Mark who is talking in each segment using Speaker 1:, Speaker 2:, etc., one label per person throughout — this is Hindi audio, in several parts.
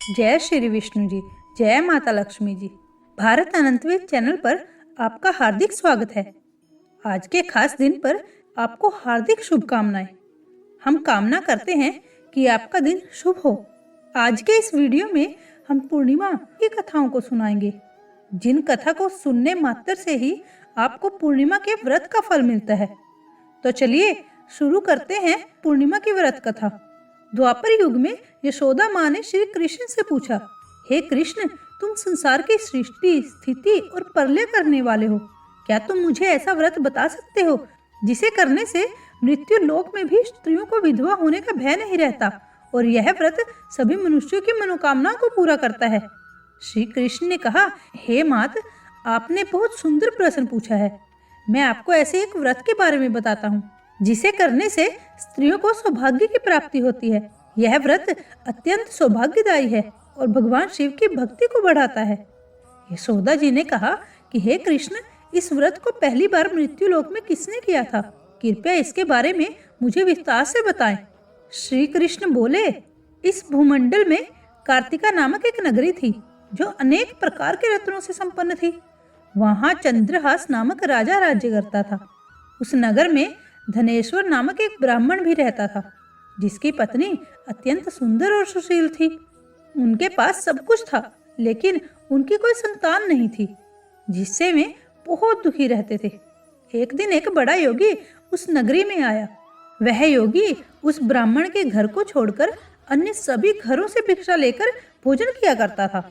Speaker 1: जय श्री विष्णु जी। जय माता लक्ष्मी जी। भारत अनंतवेद चैनल पर आपका हार्दिक स्वागत है। आज के खास दिन पर आपको हार्दिक शुभकामनाएं। हम कामना करते हैं कि आपका दिन शुभ हो। आज के इस वीडियो में हम पूर्णिमा की कथाओं को सुनाएंगे, जिन कथा को सुनने मात्र से ही आपको पूर्णिमा के व्रत का फल मिलता है। तो चलिए शुरू करते हैं पूर्णिमा की व्रत कथा। द्वापर युग में यशोदा माँ ने श्री कृष्ण से पूछा, हे कृष्ण, तुम संसार की सृष्टि, स्थिति और प्रलय करने वाले हो। क्या तुम मुझे ऐसा व्रत बता सकते हो जिसे करने से मृत्यु लोक में भी स्त्रियों को विधवा होने का भय नहीं रहता और यह व्रत सभी मनुष्यों की मनोकामना को पूरा करता है। श्री कृष्ण ने कहा, हे मात, आपने बहुत सुंदर प्रश्न पूछा है। मैं आपको ऐसे एक व्रत के बारे में बताता हूँ जिसे करने से स्त्रियों को सौभाग्य की प्राप्ति होती है। यह व्रत अत्यंत सौभाग्यदायी है और भगवान शिव की भक्ति को बढ़ाता है। यशोदा जी ने कहा कि हे कृष्ण, इस व्रत को पहली बार मृत्यु लोक में किसने किया था? कृपया इसके बारे में मुझे विस्तार से बताएं। श्री कृष्ण बोले, इस भूमंडल में कार्तिका नामक एक नगरी थी जो अनेक प्रकार के रत्नों से संपन्न थी। वहां चंद्रहास नामक राजा राज्य करता था। उस नगर में धनेश्वर नामक एक ब्राह्मण भी रहता था, जिसकी पत्नी अत्यंत सुंदर और सुशील थी। उनके पास सब कुछ था, लेकिन उनकी कोई संतान नहीं थी, जिससे वे बहुत दुखी रहते थे। एक दिन एक बड़ा योगी उस नगरी में आया। वह योगी उस ब्राह्मण के घर को छोड़कर अन्य सभी घरों से भिक्षा लेकर भोजन किया करता था।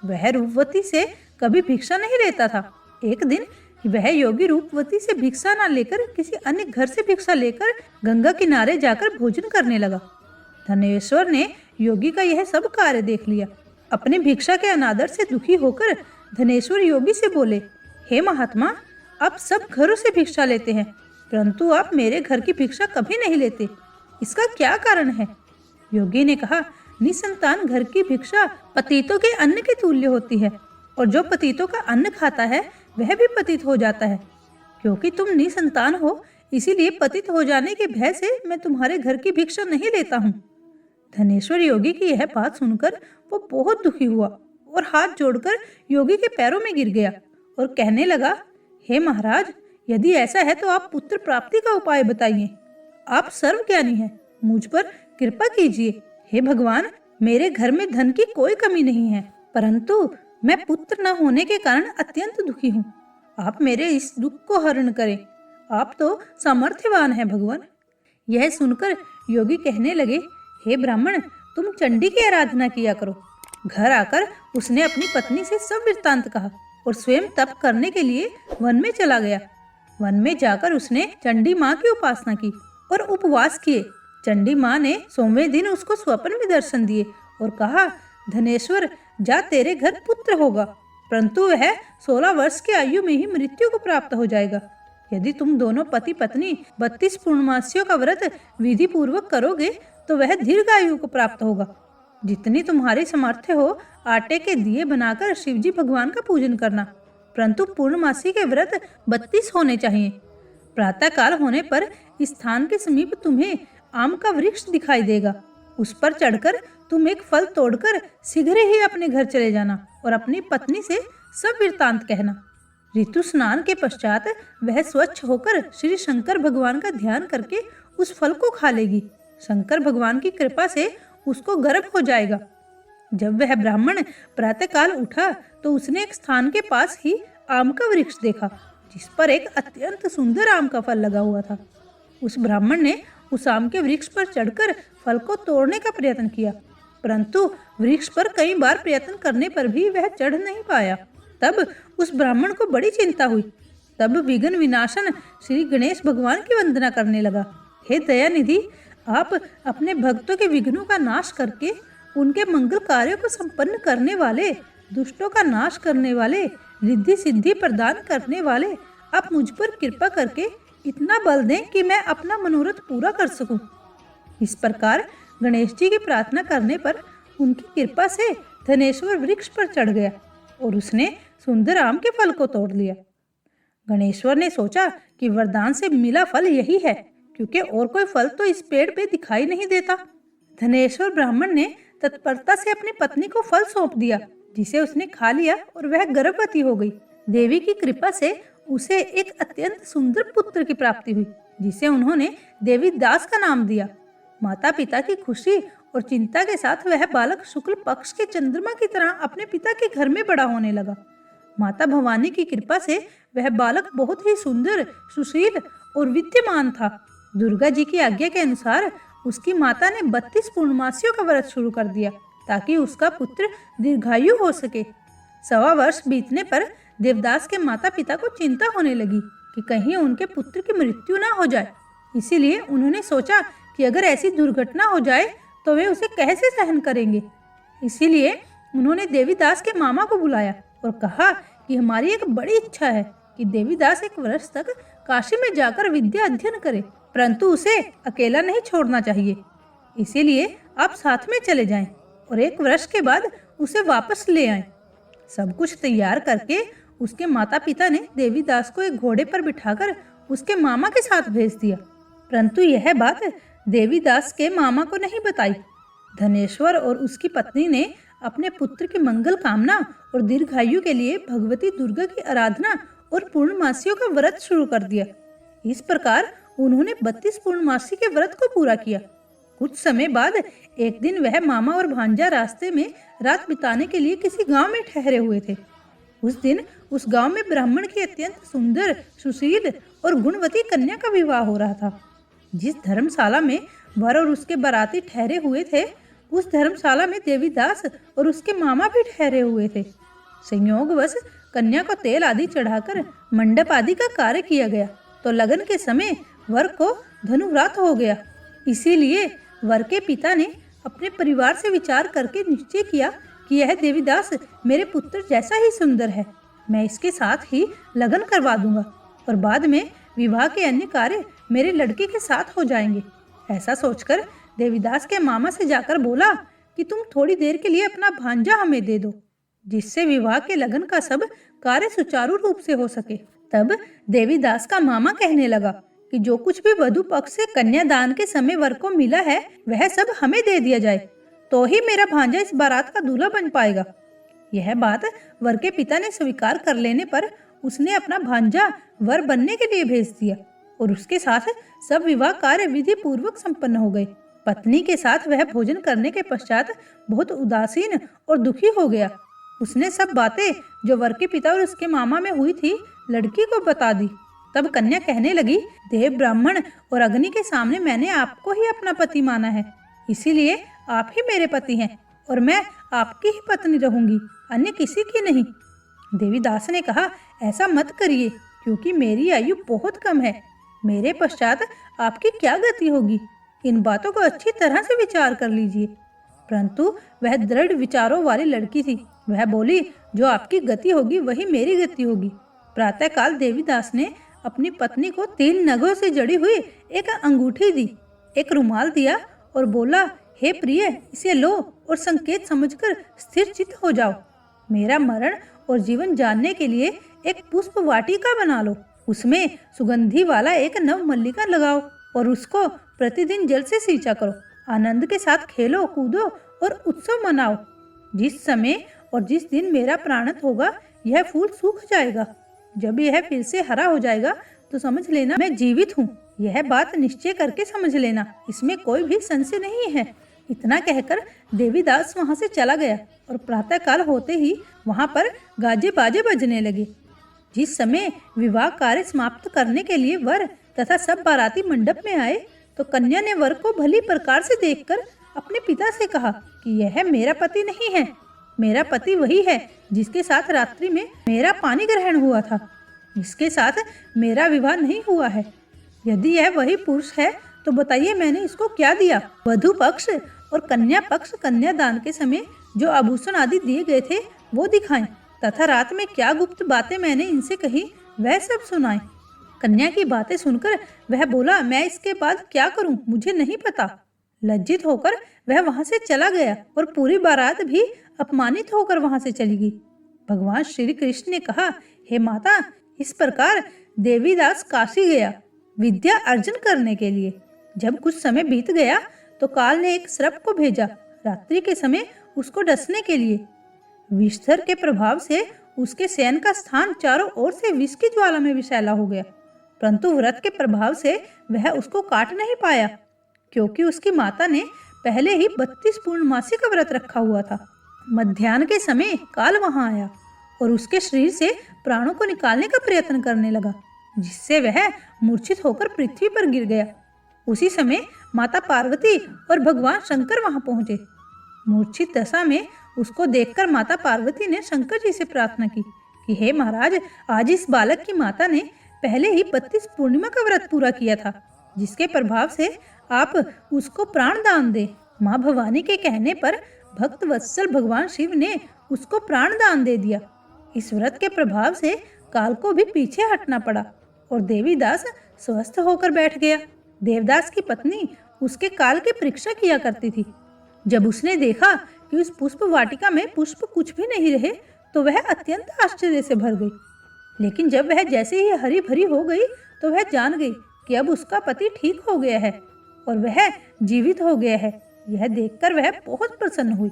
Speaker 1: वह रूपवती से कभी भिक्षा नहीं लेता था। एक दिन वह योगी रूपवती से भिक्षा न लेकर किसी अन्य घर से भिक्षा लेकर गंगा किनारे जाकर भोजन करने लगा। धनेश्वर ने योगी का यह सब कार्य देख लिया। अपने भिक्षा के अनादर से दुखी होकर धनेश्वर योगी से बोले, हे महात्मा, आप सब घरों से भिक्षा लेते हैं, परंतु आप मेरे घर की भिक्षा कभी नहीं लेते। इसका क्या कारण है? योगी ने कहा, निसंतान घर की भिक्षा पतितों के अन्न के तुल्य होती है, और जो पतितों का अन्न खाता है वह भी पतित हो जाता है। क्योंकि तुम निसंतान हो, इसीलिए पतित हो जाने के भय से मैं तुम्हारे घर की भिक्षा नहीं लेता हूँ। धनेश्वर योगी की यह बात सुनकर वो बहुत दुखी हुआ और हाथ जोड़कर योगी के पैरों में गिर गया और कहने लगा, हे महाराज, यदि ऐसा है तो आप पुत्र प्राप्ति का उपाय बताइए। आप सर्वज्ञानी हैं, मुझ पर कृपा कीजिए। हे भगवान, मेरे घर में धन की कोई कमी नहीं है, परंतु मैं पुत्र न होने के कारण अत्यंत दुखी हूँ। आप मेरे इस दुख को हरण करें। आप तो सामर्थ्यवान हैं भगवान। यह सुनकर योगी कहने लगे, हे ब्राह्मण, तुम चंडी की आराधना किया करो। घर आकर उसने अपनी पत्नी से सब वृत्तांत कहा और स्वयं तप करने के लिए वन में चला गया। वन में जाकर उसने चंडी माँ की उपासना की और उपवास किए। चंडी माँ ने 100वें दिन उसको स्वप्न में दर्शन दिए और कहा, धनेश्वर, जा, तेरे घर पुत्र होगा, परंतु वह 16 वर्ष की आयु में ही मृत्यु को प्राप्त हो जाएगा। यदि तुम दोनों पति पत्नी 32 पूर्णमासियों का व्रत विधि पूर्वक करोगे तो वह दीर्घ आयु को प्राप्त होगा। जितनी तुम्हारी सामर्थ्य हो, आटे के दिए बनाकर शिवजी भगवान का पूजन करना, परंतु पूर्णमासी के व्रत 32 होने चाहिए। प्रातः काल होने पर इस स्थान के समीप तुम्हें आम का वृक्ष दिखाई देगा। उस पर चढ़कर तुम एक फल तोड़कर शीघ्र ही अपने घर चले जाना और अपनी पत्नी से सब वृत्तांत कहना। ऋतु स्नान के पश्चात वह स्वच्छ होकर श्री शंकर भगवान का ध्यान करके उस फल को खा लेगी। शंकर भगवान की कृपा से उसको गर्भ हो जाएगा। जब वह ब्राह्मण प्रातःकाल उठा तो उसने एक स्थान के पास ही आम का वृक्ष देखा, जिस पर एक अत्यंत सुंदर आम का फल लगा हुआ था। उस ब्राह्मण ने उस आम के वृक्ष पर चढ़कर फल को तोड़ने का प्रयत्न किया, परंतु वृक्ष पर कई बार प्रयत्न करने पर भी वह चढ़ नहीं पाया। तब उस ब्राह्मण को बड़ी चिंता हुई। तब विघ्न विनाशन श्री गणेश भगवान की वंदना करने लगा। हे दयानिधि, आप अपने भक्तों के विघ्नों का नाश करके उनके मंगल कार्यों को संपन्न करने वाले, दुष्टों का नाश करने वाले, रिद्धि सिद्धि प्रदान करने वाले, आप मुझ पर कृपा करके इतना बल दें कि मैं अपना मनोरथ पूरा कर सकूं। इस प्रकार गणेश जी की प्रार्थना करने पर उनकी कृपा से धनेश्वर वृक्ष पर चढ़ गया और उसने सुंदर आम के फल को तोड़ लिया। गणेश्वर ने सोचा कि वरदान से मिला फल यही है, क्योंकि और कोई फल तो इस पेड़ पे दिखाई नहीं देता। धनेश्वर ब्राह्मण ने तत्परता से अपनी पत्नी को फल सौंप दिया, जिसे उसने खा लिया और वह गर्भवती हो गई। देवी की कृपा से उसे एक अत्यंत सुंदर पुत्र की प्राप्ति हुई, जिसे उन्होंने देवी दास का नाम दिया। माता पिता की खुशी और चिंता के साथ वह बालक शुक्ल पक्ष के चंद्रमा की तरह अपने पिता के घर में बड़ा होने लगा। माता भवानी की कृपा से वह बालक बहुत ही सुंदर, सुशील और विद्यमान था। दुर्गा जी की आज्ञा के अनुसार उसकी माता ने 32 पूर्णमासियों का व्रत शुरू कर दिया, ताकि उसका पुत्र दीर्घायु हो सके। 1.25 वर्ष बीतने पर देवदास के माता पिता को चिंता होने लगी कि कहीं उनके पुत्र की मृत्यु ना हो जाए। इसीलिए उन्होंने सोचा कि अगर ऐसी दुर्घटना हो जाए तो वे उसे कैसे सहन करेंगे। इसीलिए उन्होंने देवीदास के मामा को बुलाया और कहा कि हमारी एक बड़ी इच्छा है कि देवीदास 1 वर्ष तक काशी में जाकर विद्या अध्ययन करे, परंतु उसे अकेला नहीं छोड़ना चाहिए। इसीलिए आप साथ में चले जाएं और 1 वर्ष के बाद उसे वापस ले आएं। सब कुछ तैयार करके उसके माता पिता ने देवीदास को एक घोड़े पर बिठाकर उसके मामा के साथ भेज दिया, परंतु यह बात देवीदास के मामा को नहीं बताई। धनेश्वर और उसकी पत्नी ने अपने पुत्र की मंगल कामना और दीर्घायु के लिए भगवती दुर्गा की आराधना और पूर्णमासियों का व्रत शुरू कर दिया। इस प्रकार उन्होंने 32 पूर्णमासी के व्रत को पूरा किया। कुछ समय बाद एक दिन वह मामा और भांजा रास्ते में रात बिताने के लिए किसी गांव में ठहरे हुए थे। उस दिन उस गांव में ब्राह्मण की अत्यंत सुंदर, सुशील और गुणवती कन्या का विवाह हो रहा था। जिस धर्मशाला में वर और उसके बाराती ठहरे हुए थे, उस धर्मशाला में देवीदास और उसके मामा भी ठहरे हुए थे। संयोगवश कन्या को तेल आदि चढ़ाकर मंडप आदि का कार्य किया गया, तो लगन के समय वर को धनुव्रात हो गया। इसीलिए वर के पिता ने अपने परिवार से विचार करके निश्चय किया कि यह देवीदास मेरे पुत्र जैसा ही सुंदर है, मैं इसके साथ ही लगन करवा दूंगा और बाद में विवाह के अन्य कार्य मेरे लड़के के साथ हो जाएंगे। ऐसा सोचकर देवीदास के मामा से जाकर बोला कि तुम थोड़ी देर के लिए अपना भांजा हमें दे दो, जिससे विवाह के लगन का सब कार्य सुचारू रूप से हो सके। तब देवीदास का मामा कहने लगा कि जो कुछ भी वधु पक्ष से कन्यादान के समय वर को मिला है वह सब हमें दे दिया जाए, तो ही मेरा भांजा इस बारात का दूल्हा बन पाएगा। यह बात वर के पिता ने स्वीकार कर लेने पर उसने अपना भांजा वर बनने के लिए भेज दिया और उसके साथ सब विवाह कार्य विधि पूर्वक संपन्न हो गए। पत्नी के साथ वह भोजन करने के पश्चात बहुत उदासीन और दुखी हो गया। उसने सब बातें जो वर के पिता और उसके मामा में हुई थी लड़की को बता दी। तब कन्या कहने लगी, देव, ब्राह्मण और अग्नि के सामने मैंने आपको ही अपना पति माना है, इसीलिए आप ही मेरे पति हैं और मैं आपकी ही पत्नी रहूंगी, अन्य किसी की नहीं। देवीदास ने कहा, ऐसा मत करिए, क्योंकि मेरी आयु बहुत कम है। मेरे पश्चात आपकी क्या गति होगी, इन बातों को अच्छी तरह से विचार कर लीजिए। परंतु वह दृढ़ विचारों वाली लड़की थी। वह बोली, जो आपकी गति होगी वही मेरी गति होगी। प्रातःकाल देवीदास ने अपनी पत्नी को 3 नगों से जड़ी हुई एक अंगूठी दी, एक रुमाल दिया और बोला, हे प्रिय, इसे लो और संकेत समझकर स्थिर चित्त हो जाओ। मेरा मरण और जीवन जानने के लिए एक पुष्प वाटिका बना लो, उसमें सुगंधी वाला एक नव मल्लिका लगाओ और उसको प्रतिदिन जल से सींचा करो। आनंद के साथ खेलो, कूदो और उत्सव मनाओ। जिस समय और जिस दिन मेरा प्राणत होगा यह फूल सूख जाएगा। जब यह फिर से हरा हो जाएगा तो समझ लेना मैं जीवित हूँ। यह बात निश्चय करके समझ लेना, इसमें कोई भी संशय नहीं है। इतना कहकर देवीदास वहां से चला गया और प्रातःकाल होते ही वहां पर गाजे बाजे बजने लगे। जिस समय विवाह कार्य समाप्त करने के लिए वर तथा सब बाराती मंडप में आए तो कन्या ने वर को भली प्रकार से देखकर अपने पिता से कहा कि यह मेरा पति नहीं है, मेरा पति वही है जिसके साथ रात्रि में मेरा पानी ग्रहण हुआ था, इसके साथ मेरा विवाह नहीं हुआ है। यदि यह वही पुरुष है तो बताइए मैंने इसको क्या दिया। वधु पक्ष और कन्या पक्ष कन्यादान के समय जो आभूषण आदि दिए गए थे वो दिखाएं, तथा रात में क्या गुप्त बातें मैंने इनसे कही वह सब सुनाएं। कन्या की बातें सुनकर वह बोला, मैं इसके बाद क्या करूं, मुझे नहीं पता। लज्जित होकर वह वहां से चला गया और पूरी बारात भी अपमानित होकर वहां से चली गई। भगवान श्री कृष्ण ने कहा, हे माता, इस प्रकार देवीदास काशी गया विद्या अर्जन करने के लिए। जब कुछ समय बीत गया तो काल ने एक सर्प को भेजा रात्रि के समय उसको डसने के लिए। विषधर के प्रभाव से उसके शयन का स्थान चारों ओर से विष की ज्वाला में विषैला हो गया, परंतु व्रत के प्रभाव से वह उसको काट नहीं पाया, क्योंकि उसकी माता ने पहले ही 32 पूर्णमासी का व्रत रखा हुआ था। मध्याह्न के समय काल वहां आया और उसके शरीर से प्राणों को निकालने का प्रयत्न करने लगा, जिससे वह मूर्छित होकर पृथ्वी पर गिर गया। उसी समय माता पार्वती और भगवान शंकर वहां पहुंचे। मूर्छित दशा में उसको देखकर माता पार्वती ने शंकर जी से प्रार्थना की कि हे महाराज, आज इस बालक की माता ने पहले ही 32 पूर्णिमा का व्रत पूरा किया था, जिसके प्रभाव से आप उसको प्राण दान दे। माँ भवानी के कहने पर भक्त वत्सल भगवान शिव ने उसको प्राण दान दे दिया। इस व्रत के प्रभाव से काल को भी पीछे हटना पड़ा और देवीदास स्वस्थ होकर बैठ गया। देवदास की पत्नी उसके काल की परीक्षा किया करती थी। जब उसने देखा कि उस पुष्प वाटिका में पुष्प कुछ भी नहीं रहे, तो वह अत्यंत आश्चर्य से भर गई। लेकिन जब वह जैसे ही हरी भरी हो गई, तो वह जान गई कि अब उसका पति ठीक हो गया है और वह जीवित हो गया है। यह देखकर वह बहुत प्रसन्न हुई।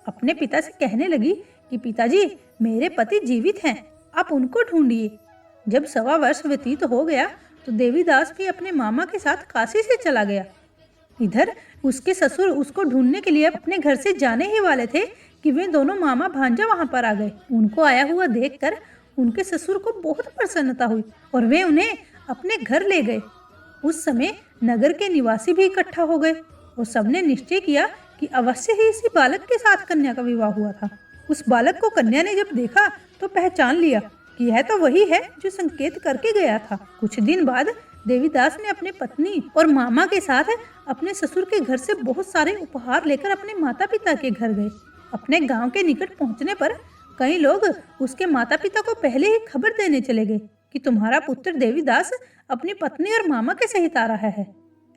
Speaker 1: अपने पिता से कहने लगी कि पिताजी, मेरे पति जीवित हैं, आप उनको ढूंढिए। जब 1.25 वर्ष व्यतीत हो गया, तो देवीदास भी अपने मामा के साथ काशी से चला गया। इधर उसके ससुर उसको ढूंढने के लिए अपने घर से जाने ही वाले थे कि वे दोनों मामा भांजा वहां पर आ गए। उनको आया हुआ देखकर उनके ससुर को बहुत प्रसन्नता हुई और वे उन्हें अपने घर ले गए। उस समय नगर के निवासी भी इकट्ठा हो गए और सबने निश्चय किया कि अवश्य ही इसी बालक के साथ कन्या का विवाह हुआ था। उस बालक को कन्या ने जब देखा तो पहचान लिया कि यह तो वही है जो संकेत करके गया था। कुछ दिन बाद देवीदास ने अपने पत्नी और मामा के साथ अपने ससुर के घर से बहुत सारे उपहार लेकर अपने माता पिता के घर गए। अपने गांव के निकट पहुंचने पर कई लोग उसके माता पिता को पहले ही खबर देने चले गए कि तुम्हारा पुत्र देवीदास अपनी पत्नी और मामा के सहित आ रहा है।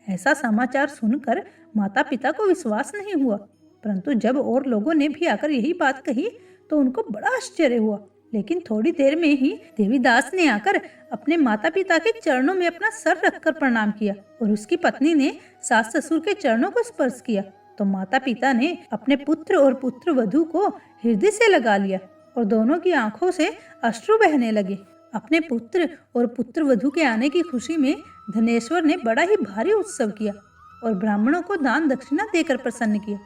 Speaker 1: ऐसा समाचार सुनकर माता पिता को विश्वास नहीं हुआ, परंतु जब और लोगों ने भी आकर यही बात कही तो उनको बड़ा आश्चर्य हुआ। लेकिन थोड़ी देर में ही देवीदास ने आकर अपने माता पिता के चरणों में अपना सर रखकर प्रणाम किया और उसकी पत्नी ने सास ससुर के चरणों को स्पर्श किया, तो माता पिता ने अपने पुत्र और पुत्र वधू को हृदय से लगा लिया और दोनों की आंखों से अश्रु बहने लगे। अपने पुत्र और पुत्र वधू के आने की खुशी में धनेश्वर ने बड़ा ही भारी उत्सव किया और ब्राह्मणों को दान दक्षिणा देकर प्रसन्न किया।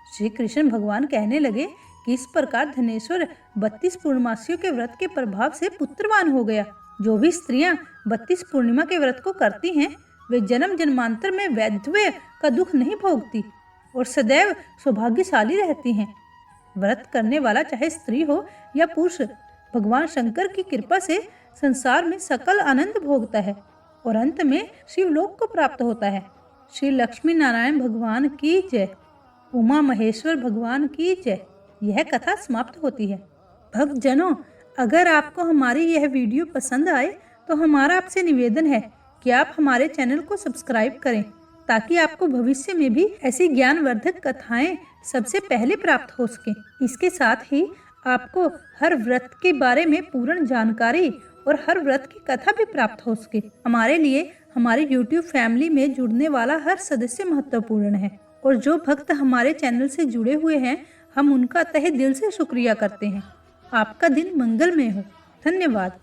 Speaker 1: श्री कृष्ण भगवान कहने लगे कि इस प्रकार धनेश्वर 32 पूर्णमासियों के व्रत के प्रभाव से पुत्रवान हो गया। जो भी स्त्रियां 32 पूर्णिमा के व्रत को करती हैं, वे जन्म जन्मांतर में वैधव्य का दुख नहीं भोगती और सदैव सौभाग्यशाली रहती हैं। व्रत करने वाला चाहे स्त्री हो या पुरुष, भगवान शंकर की कृपा से संसार में सकल आनंद भोगता है और अंत में शिवलोक को प्राप्त होता है। श्री लक्ष्मी नारायण भगवान की जय। उमा महेश्वर भगवान की जय। यह कथा समाप्त होती है। भक्तजनों, अगर आपको हमारी यह वीडियो पसंद आए तो हमारा आपसे निवेदन है कि आप हमारे चैनल को सब्सक्राइब करें, ताकि आपको भविष्य में भी ऐसी ज्ञानवर्धक कथाएं सबसे पहले प्राप्त हो सकें। इसके साथ ही आपको हर व्रत के बारे में पूर्ण जानकारी और हर व्रत की कथा भी प्राप्त हो सके। हमारे लिए हमारे YouTube फैमिली में जुड़ने वाला हर सदस्य महत्वपूर्ण है और जो भक्त हमारे चैनल से जुड़े हुए हैं, हम उनका तहे दिल से शुक्रिया करते हैं। आपका दिन मंगलमय हो। धन्यवाद।